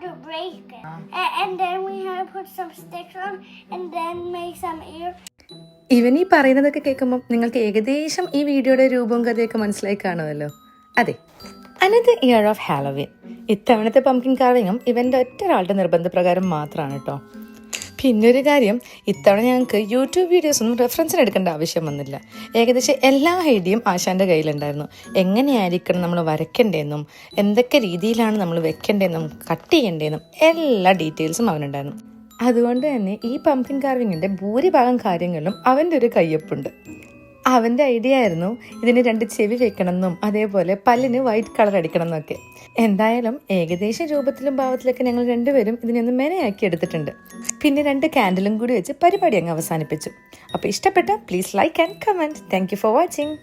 to break it. And then we have to put some sticks on and then make some ear. ഇവൻ ഈ പറയുന്നതൊക്കെ കേൾക്കുമ്പോൾ നിങ്ങൾക്ക് ഏകദേശം ഈ വീഡിയോയുടെ രൂപവും കഥയൊക്കെ മനസ്സിലായി കാണുമല്ലോ. അതെ, അനദർ ഇയർ ഓഫ് ഹാലോവീൻ. ഇത്തവണത്തെ പംകിൻ കാർവിങ്ങും ഇവൻ്റെ ഒറ്റ ഒരാളുടെ നിർബന്ധപ്രകാരം മാത്രമാണ് കേട്ടോ. പിന്നൊരു കാര്യം, ഇത്തവണ ഞങ്ങൾക്ക് യൂട്യൂബ് വീഡിയോസൊന്നും റെഫറൻസിന് എടുക്കേണ്ട ആവശ്യം വന്നില്ല. ഏകദേശം എല്ലാ ഐഡിയയും ആശാൻ്റെ കയ്യിലുണ്ടായിരുന്നു. എങ്ങനെയായിരിക്കണം നമ്മൾ വരയ്ക്കേണ്ടതെന്നും എന്തൊക്കെ രീതിയിലാണ് നമ്മൾ വെക്കേണ്ടതെന്നും കട്ട് ചെയ്യേണ്ടതെന്നും എല്ലാ ഡീറ്റെയിൽസും അവനുണ്ടായിരുന്നു. അതുകൊണ്ട് തന്നെ ഈ പംകിൻ കാർവിങ്ങിൻ്റെ ഭൂരിഭാഗം കാര്യങ്ങളിലും അവൻ്റെ ഒരു കയ്യൊപ്പുണ്ട്. അവൻ്റെ ഐഡിയ ആയിരുന്നു ഇതിന് 2 ചെവി വെക്കണമെന്നും അതേപോലെ പല്ലിന് വൈറ്റ് കളർ അടിക്കണം എന്നൊക്കെ. എന്തായാലും ഏകദേശം രൂപത്തിലും ഭാവത്തിലൊക്കെ ഞങ്ങൾ രണ്ടുപേരും ഇതിനൊന്ന് മെനയാക്കി എടുത്തിട്ടുണ്ട്. പിന്നെ 2 കാൻഡിലും കൂടി വെച്ച് പരിപാടി അങ്ങ് അവസാനിപ്പിച്ചു. അപ്പോൾ ഇഷ്ടപ്പെട്ട please like and comment. Thank you for watching.